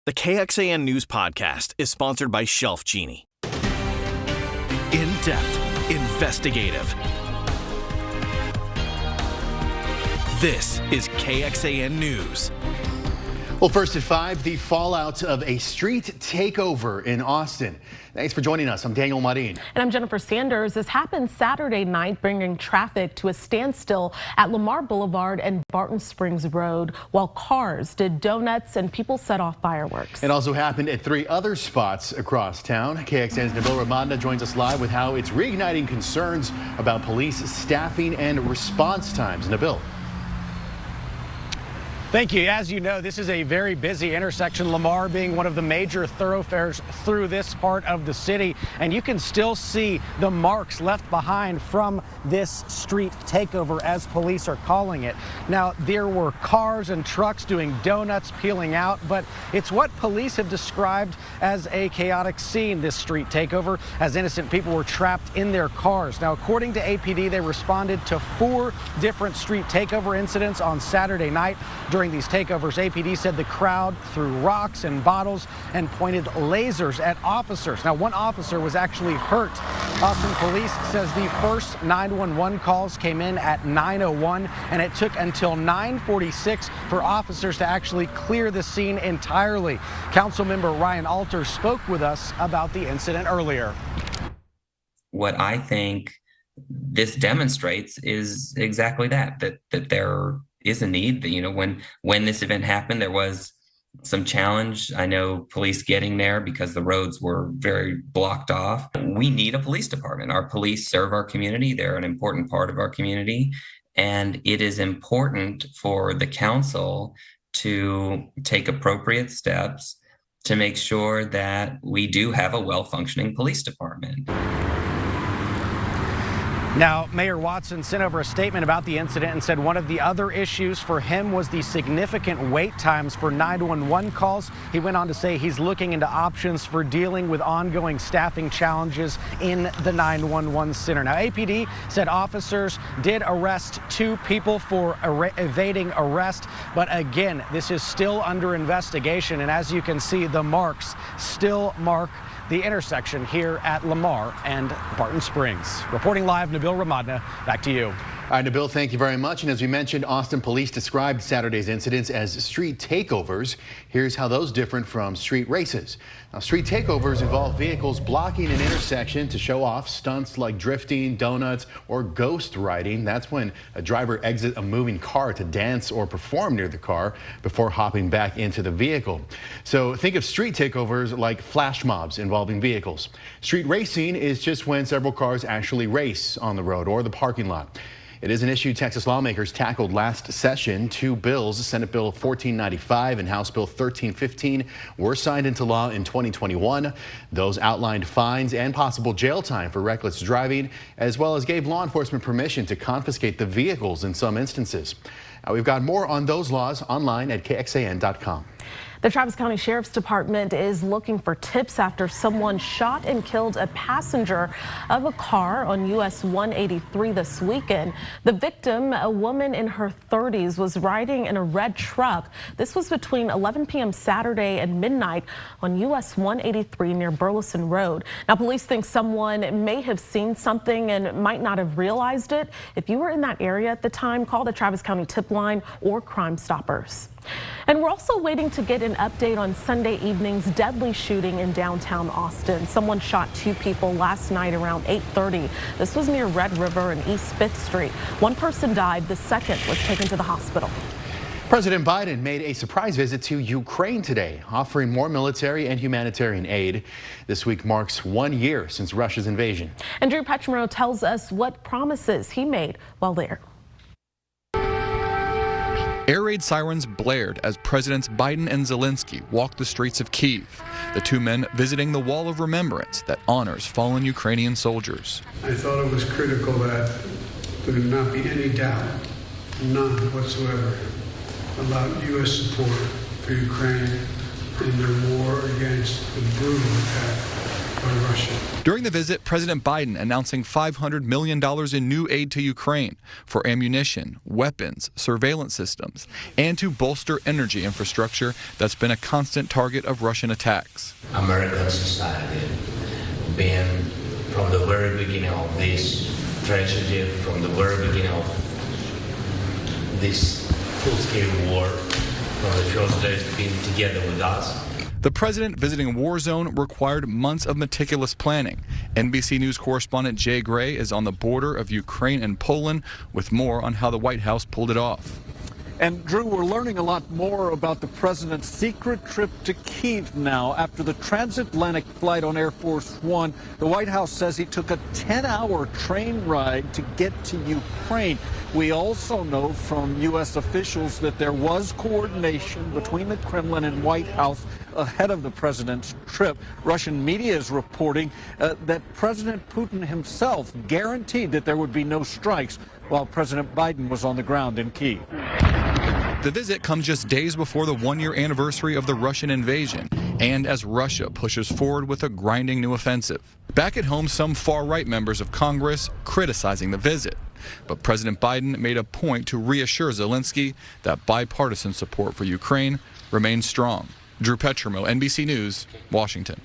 The KXAN News Podcast is sponsored by Shelf Genie. In-depth, investigative. This is KXAN News. Well, first at 5, the fallout of a street takeover in Austin. Thanks for joining us. I'm Daniel Marin. And I'm Jennifer Sanders. This happened Saturday night, bringing traffic to a standstill at Lamar Boulevard and Barton Springs Road, while cars did donuts and people set off fireworks. It also happened at 3 other spots across town. KXAN's Nabil Ramadna joins us live with how it's reigniting concerns about police staffing and response times. Nabil. Thank you. As you know, this is a very busy intersection, Lamar being one of the major thoroughfares through this part of the city. And you can still see the marks left behind from this street takeover, as police are calling it. Now, there were cars and trucks doing donuts, peeling out, but it's what police have described as a chaotic scene, this street takeover, as innocent people were trapped in their cars. Now, according to APD, they responded to 4 different street takeover incidents on Saturday night. During these takeovers, APD said the crowd threw rocks and bottles and pointed lasers at officers. Now, one officer was actually hurt. Austin Police says the first 911 calls came in at 9:01, and it took until 9:46 for officers to actually clear the scene entirely. Councilmember Ryan Alter spoke with us about the incident earlier. What I think this demonstrates is exactly that there is a need. That, when this event happened, there was some challenge. I know police getting there because the roads were very blocked off. We need a police department. Our police serve our community. They're an important part of our community. And it is important for the council to take appropriate steps to make sure that we do have a well-functioning police department. Now, Mayor Watson sent over a statement about the incident and said one of the other issues for him was the significant wait times for 911 calls. He went on to say he's looking into options for dealing with ongoing staffing challenges in the 911 center. Now, APD said officers did arrest 2 people for evading arrest, but again, this is still under investigation, and as you can see, the marks still mark the intersection here at Lamar and Barton Springs. Reporting live, Nabil Ramadna, back to you. All right, Nabil, thank you very much. And as we mentioned, Austin police described Saturday's incidents as street takeovers. Here's how those different from street races. Now, street takeovers involve vehicles blocking an intersection to show off stunts like drifting, donuts, or ghost riding. That's when a driver exits a moving car to dance or perform near the car before hopping back into the vehicle. So think of street takeovers like flash mobs involving vehicles. Street racing is just when several cars actually race on the road or the parking lot. It is an issue Texas lawmakers tackled last session. 2 bills, Senate Bill 1495 and House Bill 1315, were signed into law in 2021. Those outlined fines and possible jail time for reckless driving, as well as gave law enforcement permission to confiscate the vehicles in some instances. Now, we've got more on those laws online at KXAN.com. The Travis County Sheriff's Department is looking for tips after someone shot and killed a passenger of a car on US 183 this weekend. The victim, a woman in her 30s, was riding in a red truck. This was between 11 p.m. Saturday and midnight on US 183 near Burleson Road. Now, police think someone may have seen something and might not have realized it. If you were in that area at the time, call the Travis County Tip Line or Crime Stoppers. And we're also waiting to get an update on Sunday evening's deadly shooting in downtown Austin. Someone shot 2 people last night around 8:30. This was near Red River and East 5th Street. One person died. The second was taken to the hospital. President Biden made a surprise visit to Ukraine today, offering more military and humanitarian aid. This week marks 1 year since Russia's invasion. And Drew Petchmero tells us what promises he made while there. Air raid sirens blared as Presidents Biden and Zelensky walked the streets of Kyiv, the 2 men visiting the Wall of Remembrance that honors fallen Ukrainian soldiers. I thought it was critical that there would not be any doubt, none whatsoever, about U.S. support for Ukraine in their war against the brutal attack by Russia. During the visit, President Biden announcing $500 million in new aid to Ukraine for ammunition, weapons, surveillance systems, and to bolster energy infrastructure that's been a constant target of Russian attacks. American society, been from the very beginning of this tragedy, from the very beginning of this full-scale war, from the first days being together with us. The president visiting a war zone required months of meticulous planning. NBC News correspondent Jay Gray is on the border of Ukraine and Poland with more on how the White House pulled it off. And Drew, we're learning a lot more about the president's secret trip to Kyiv now. After the transatlantic flight on Air Force One, the White House says he took a 10-hour train ride to get to Ukraine. We also know from U.S. officials that there was coordination between the Kremlin and White House ahead of the president's trip. Russian media is reporting that President Putin himself guaranteed that there would be no strikes while President Biden was on the ground in Kyiv. The visit comes just days before the one-year anniversary of the Russian invasion, and as Russia pushes forward with a grinding new offensive. Back at home, some far-right members of Congress criticizing the visit. But President Biden made a point to reassure Zelensky that bipartisan support for Ukraine remains strong. Drew Petrimo, NBC News, Washington.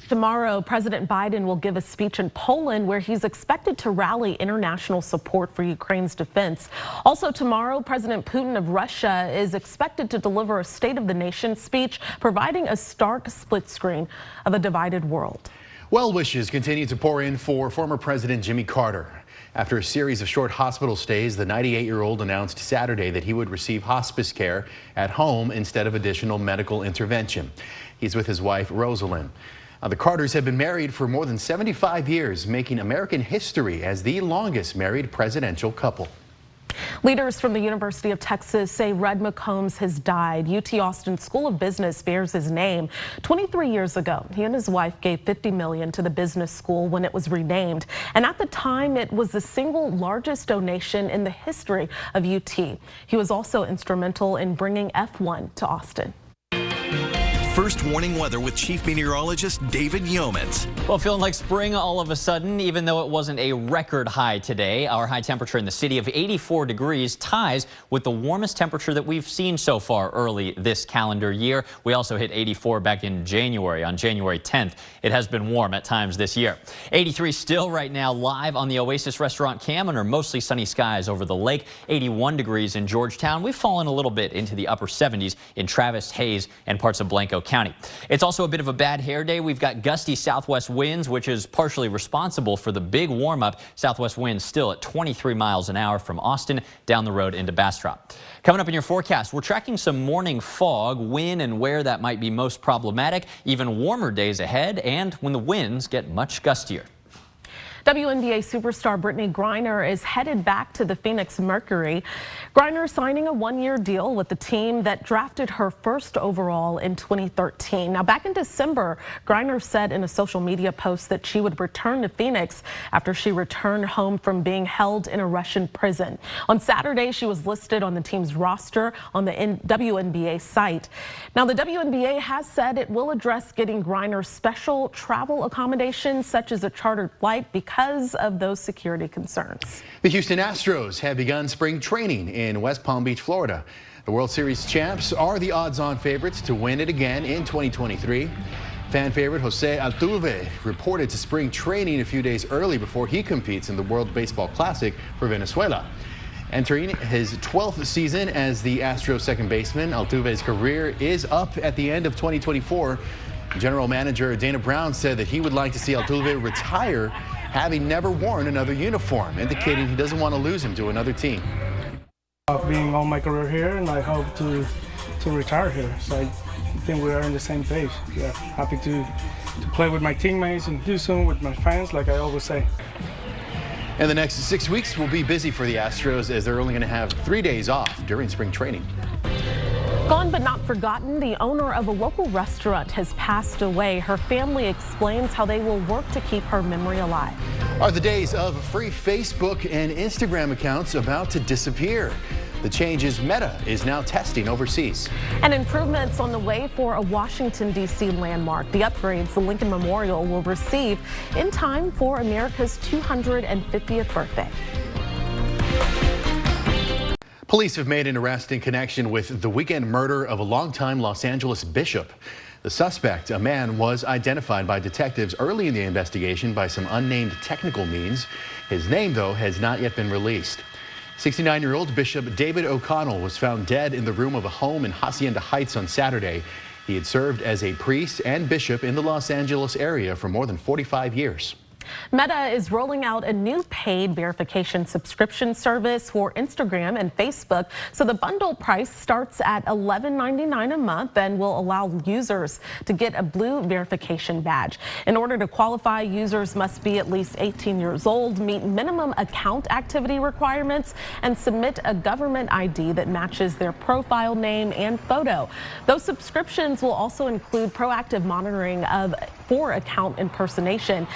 Tomorrow, President Biden will give a speech in Poland where he's expected to rally international support for Ukraine's defense. Also tomorrow, President Putin of Russia is expected to deliver a State of the Nation speech, providing a stark split screen of a divided world. Well wishes continue to pour in for former President Jimmy Carter. After a series of short hospital stays, the 98-year-old announced Saturday that he would receive hospice care at home instead of additional medical intervention. He's with his wife, Rosalind. The Carters have been married for more than 75 years, making American history as the longest married presidential couple. Leaders from the University of Texas say Red McCombs has died. UT Austin School of Business bears his name. 23 years ago, he and his wife gave $50 million to the business school when it was renamed. And at the time, it was the single largest donation in the history of UT. He was also instrumental in bringing F1 to Austin. First warning weather with Chief Meteorologist David Yeomans. Well, feeling like spring all of a sudden, even though it wasn't a record high today. Our high temperature in the city of 84 degrees ties with the warmest temperature that we've seen so far early this calendar year. We also hit 84 back in January, on January 10th. It has been warm at times this year. 83 still right now live on the Oasis restaurant cam under mostly sunny skies over the lake. 81 degrees in Georgetown. We've fallen a little bit into the upper 70s in Travis, Hayes, and parts of Blanco County. It's also a bit of a bad hair day. We've got gusty southwest winds, which is partially responsible for the big warm up. Southwest winds still at 23 miles an hour from Austin down the road into Bastrop. Coming up in your forecast, we're tracking some morning fog, when and where that might be most problematic, even warmer days ahead, and when the winds get much gustier. WNBA superstar Brittany Griner is headed back to the Phoenix Mercury. Griner signing a one-year deal with the team that drafted her first overall in 2013. Now, back in December, Griner said in a social media post that she would return to Phoenix after she returned home from being held in a Russian prison. On Saturday, she was listed on the team's roster on the WNBA site. Now, the WNBA has said it will address getting Griner special travel accommodations, such as a chartered flight, because of those security concerns. The Houston Astros have begun spring training in West Palm Beach, Florida. The World Series champs are the odds-on favorites to win it again in 2023. Fan favorite Jose Altuve reported to spring training a few days early before he competes in the World Baseball Classic for Venezuela. Entering his 12th season as the Astros second baseman, Altuve's career is up at the end of 2024. General Manager Dana Brown said that he would like to see Altuve retire, having never worn another uniform, indicating he doesn't want to lose him to another team. Being all my career here, and I hope to retire here. So I think we are on the same page. Yeah, happy to play with my teammates in Houston, with my fans, like I always say. And the next 6 weeks will be busy for the Astros, as they're only going to have 3 days off during spring training. Gone but not forgotten, the owner of a local restaurant has passed away. Her family explains how they will work to keep her memory alive. Are the days of free Facebook and Instagram accounts about to disappear? The The changes Meta is now testing overseas. And improvements on the way for a Washington, D.C. landmark. The upgrades the Lincoln Memorial will receive in time for America's 250th birthday. Police have made an arrest in connection with the weekend murder of a longtime Los Angeles bishop. The suspect, a man, was identified by detectives early in the investigation by some unnamed technical means. His name, though, has not yet been released. 69-year-old Bishop David O'Connell was found dead in the room of a home in Hacienda Heights on Saturday. He had served as a priest and bishop in the Los Angeles area for more than 45 years. Meta is rolling out a new paid verification subscription service for Instagram and Facebook. So the bundle price starts at $11.99 a month and will allow users to get a blue verification badge. In order to qualify, users must be at least 18 years old, meet minimum account activity requirements, and submit a government ID that matches their profile name and photo. Those subscriptions will also include proactive monitoring for account impersonation.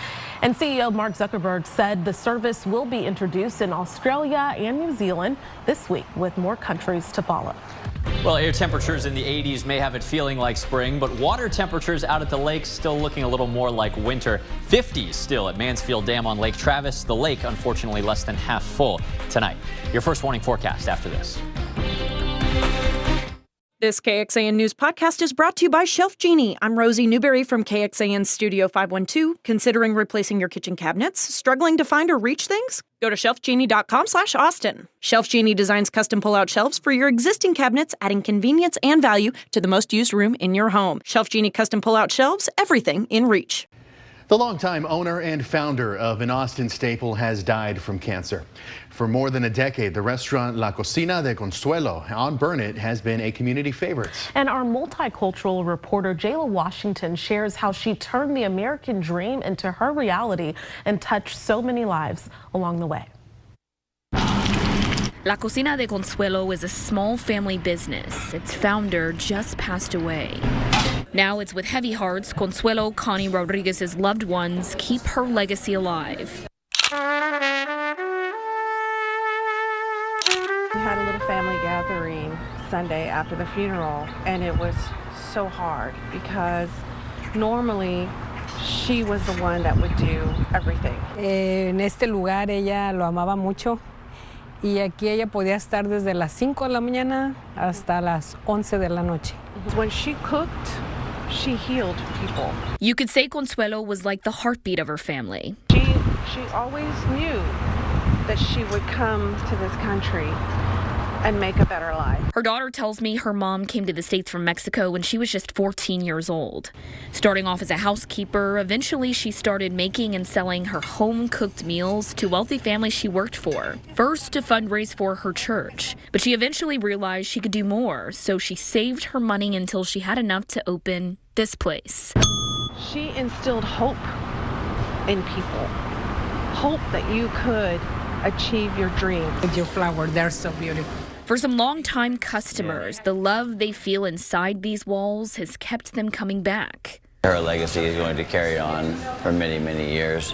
And CEO Mark Zuckerberg said the service will be introduced in Australia and New Zealand this week, with more countries to follow. Well, air temperatures in the 80s may have it feeling like spring, but water temperatures out at the lake still looking a little more like winter. 50s still at Mansfield Dam on Lake Travis. The lake, unfortunately, less than half full tonight. Your first warning forecast after this. This KXAN News podcast is brought to you by Shelf Genie. I'm Rosie Newberry from KXAN Studio 512. Considering replacing your kitchen cabinets? Struggling to find or reach things? Go to shelfgenie.com/Austin. Shelf Genie designs custom pull-out shelves for your existing cabinets, adding convenience and value to the most used room in your home. Shelf Genie custom pull-out shelves, everything in reach. The longtime owner and founder of an Austin staple has died from cancer. For more than a decade, the restaurant La Cocina de Consuelo on Burnett has been a community favorite. And our multicultural reporter Jayla Washington shares how she turned the American dream into her reality and touched so many lives along the way. La Cocina de Consuelo is a small family business. Its founder just passed away. Now it's with heavy hearts Consuelo Connie Rodriguez's loved ones keep her legacy alive. We had a little family gathering Sunday after the funeral, and it was so hard because normally she was the one that would do everything. En este lugar ella lo amaba mucho y aquí ella podía estar desde las 5 de la mañana hasta las 11 de la noche. When she cooked, she healed people. You could say Consuelo was like the heartbeat of her family. She always knew that she would come to this country and make a better life. Her daughter tells me her mom came to the States from Mexico when she was just 14 years old. Starting off as a housekeeper, eventually she started making and selling her home-cooked meals to wealthy families she worked for. First to fundraise for her church, but she eventually realized she could do more, so she saved her money until she had enough to open this place. She instilled hope in people. Hope that you could achieve your dreams. Your flowers, they're so beautiful. For some longtime customers, the love they feel inside these walls has kept them coming back. Her legacy is going to carry on for many, many years.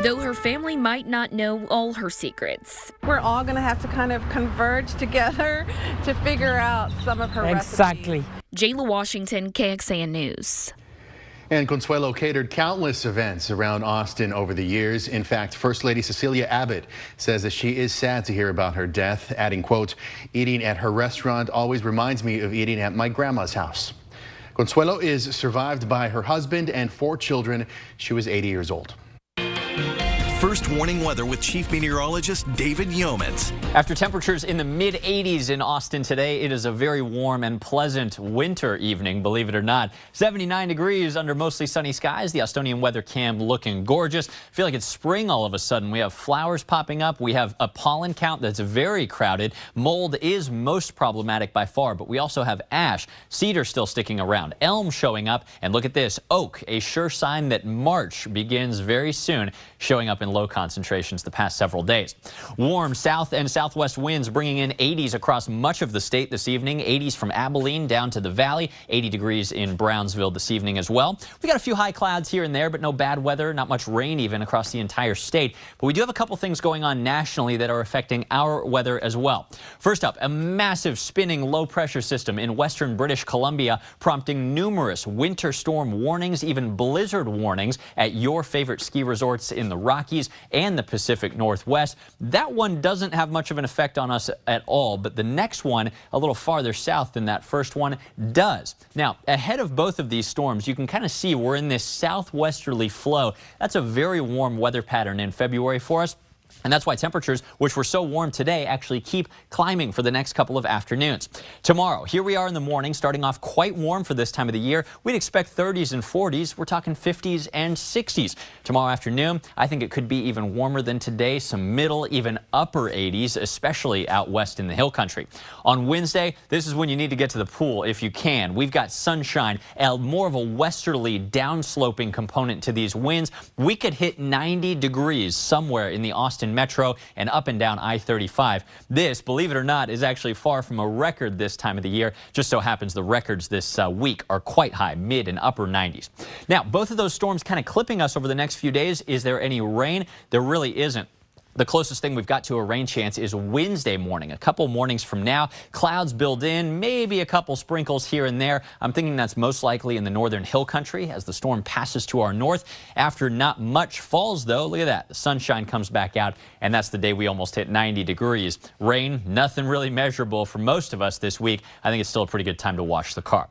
Though her family might not know all her secrets. We're all going to have to kind of converge together to figure out some of her Exactly. recipes. Jayla Washington, KXAN News. And Consuelo catered countless events around Austin over the years. In fact, First Lady Cecilia Abbott says that she is sad to hear about her death, adding, quote, "Eating at her restaurant always reminds me of eating at my grandma's house." Consuelo is survived by her husband and 4 children. She was 80 years old. First warning weather with Chief Meteorologist David Yeomans. After temperatures in the mid-80s in Austin today, it is a very warm and pleasant winter evening, believe it or not. 79 degrees under mostly sunny skies. The Austonian weather cam looking gorgeous. Feel like it's spring all of a sudden. We have flowers popping up. We have a pollen count that's very crowded. Mold is most problematic by far, but we also have ash, cedar still sticking around, elm showing up, and look at this, oak, a sure sign that March begins very soon, showing up in in low concentrations the past several days. Warm south and southwest winds bringing in 80s across much of the state this evening. 80s from Abilene down to the valley. 80 degrees in Brownsville this evening as well. We got a few high clouds here and there, but no bad weather, not much rain even across the entire state. But we do have a couple things going on nationally that are affecting our weather as well. First up, a massive spinning low pressure system in western British Columbia, prompting numerous winter storm warnings, even blizzard warnings at your favorite ski resorts in the Rockies and the Pacific Northwest. That one doesn't have much of an effect on us at all, but the next one, a little farther south than that first one, does. Now, ahead of both of these storms, you can kind of see we're in this southwesterly flow. That's a very warm weather pattern in February for us. And that's why temperatures, which were so warm today, actually keep climbing for the next couple of afternoons. Tomorrow, here we are in the morning, starting off quite warm for this time of the year. We'd expect 30s and 40s. We're talking 50s and 60s. Tomorrow afternoon, I think it could be even warmer than today. Some middle, even upper 80s, especially out west in the hill country. On Wednesday, this is when you need to get to the pool if you can. We've got sunshine and more of a westerly downsloping component to these winds. We could hit 90 degrees somewhere in the Austin Metro and up and down I-35. This, believe it or not, is actually far from a record this time of the year. Just so happens the records this week are quite high, mid and upper 90s. Now, both of those storms kind of clipping us over the next few days. Is there any rain? There really isn't. The closest thing we've got to a rain chance is Wednesday morning. A couple mornings from now, clouds build in, maybe a couple sprinkles here and there. I'm thinking that's most likely in the northern hill country as the storm passes to our north. After not much falls, though, look at that. The sunshine comes back out, and that's the day we almost hit 90 degrees. Rain, nothing really measurable for most of us this week. I think it's still a pretty good time to wash the car.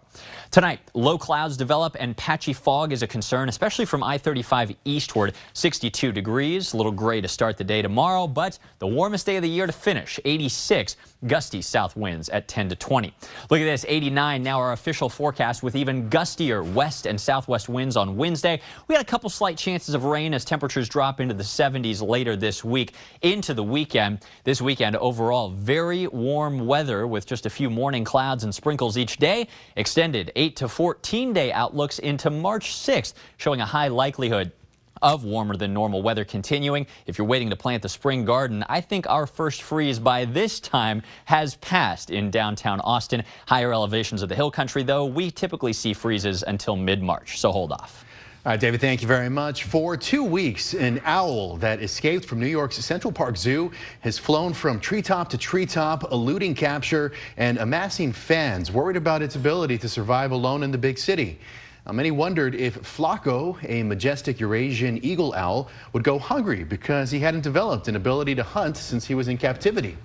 Tonight, low clouds develop and patchy fog is a concern, especially from I-35 eastward. 62 degrees, a little gray to start the day tomorrow, but the warmest day of the year to finish, 86, gusty south winds at 10 to 20. Look at this, 89 now our official forecast with even gustier west and southwest winds on Wednesday. We had a couple slight chances of rain as temperatures drop into the 70s later this week into the weekend. This weekend overall, very warm weather with just a few morning clouds and sprinkles each day. Extended 8 to 14 day outlooks into March 6th, showing a high likelihood of warmer than normal weather continuing. If you're waiting to plant the spring garden, I think our first freeze by this time has passed in downtown Austin. Higher elevations of the hill country, though, we typically see freezes until mid-March, so hold off. All right, David, thank you very much. For 2 weeks, an owl that escaped from New York's Central Park Zoo has flown from treetop to treetop, eluding capture and amassing fans worried about its ability to survive alone in the big city. Now, many wondered if Flaco, a majestic Eurasian eagle owl, would go hungry because he hadn't developed an ability to hunt since he was in captivity.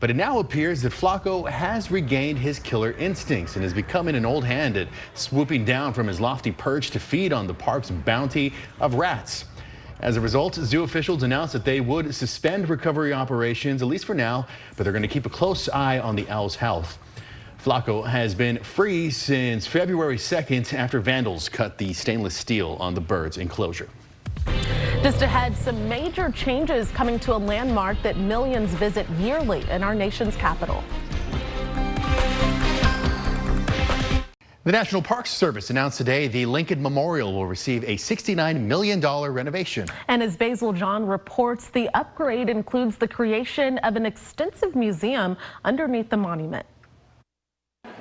But it now appears that Flaco has regained his killer instincts and is becoming an old hand at swooping down from his lofty perch to feed on the park's bounty of rats. As a result, zoo officials announced that they would suspend recovery operations, at least for now, but they're going to keep a close eye on the owl's health. Flaco has been free since February 2nd after vandals cut the stainless steel on the bird's enclosure. Just ahead, some major changes coming to a landmark that millions visit yearly in our nation's capital. The National Park Service announced today the Lincoln Memorial will receive a $69 million renovation. And as Basil John reports, the upgrade includes the creation of an extensive museum underneath the monument.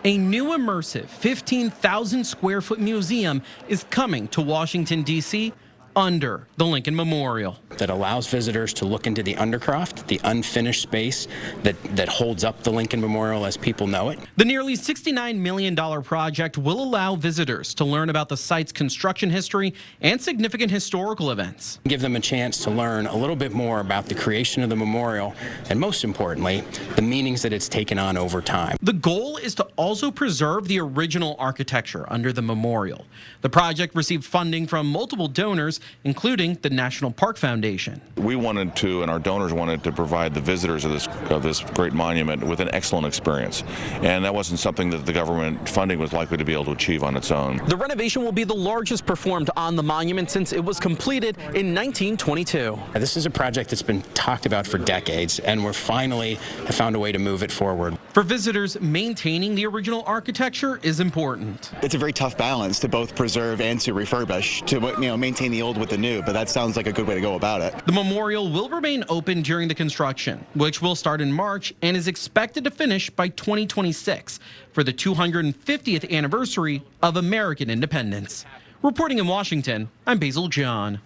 A new immersive 15,000 square foot museum is coming to Washington, D.C. under the Lincoln Memorial. That allows visitors to look into the undercroft, the unfinished space that holds up the Lincoln Memorial as people know it. The nearly $69 million project will allow visitors to learn about the site's construction history and significant historical events. Give them a chance to learn a little bit more about the creation of the memorial and, most importantly, the meanings that it's taken on over time. The goal is to also preserve the original architecture under the memorial. The project received funding from multiple donors, including the National Park Foundation. We wanted to, and our donors wanted to, provide the visitors of this great monument with an excellent experience. And that wasn't something that the government funding was likely to be able to achieve on its own. The renovation will be the largest performed on the monument since it was completed in 1922. This is a project that's been talked about for decades, and we're finally have found a way to move it forward. For visitors, maintaining the original architecture is important. It's a very tough balance to both preserve and to refurbish, to maintain the old old with the new, but that sounds like a good way to go about it. The memorial will remain open during the construction, which will start in March and is expected to finish by 2026 for the 250th anniversary of American independence. Reporting in Washington, I'm Basil John.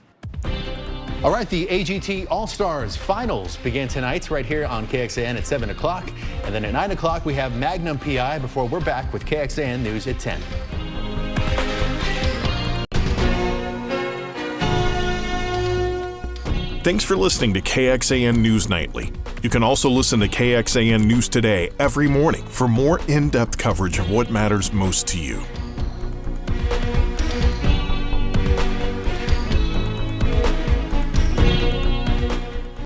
All right, the AGT All-Stars Finals begin tonight right here on KXAN at 7 o'clock. And then at 9 o'clock, we have Magnum PI before we're back with KXAN News at 10. Thanks for listening to KXAN News Nightly. You can also listen to KXAN News Today every morning for more in-depth coverage of what matters most to you.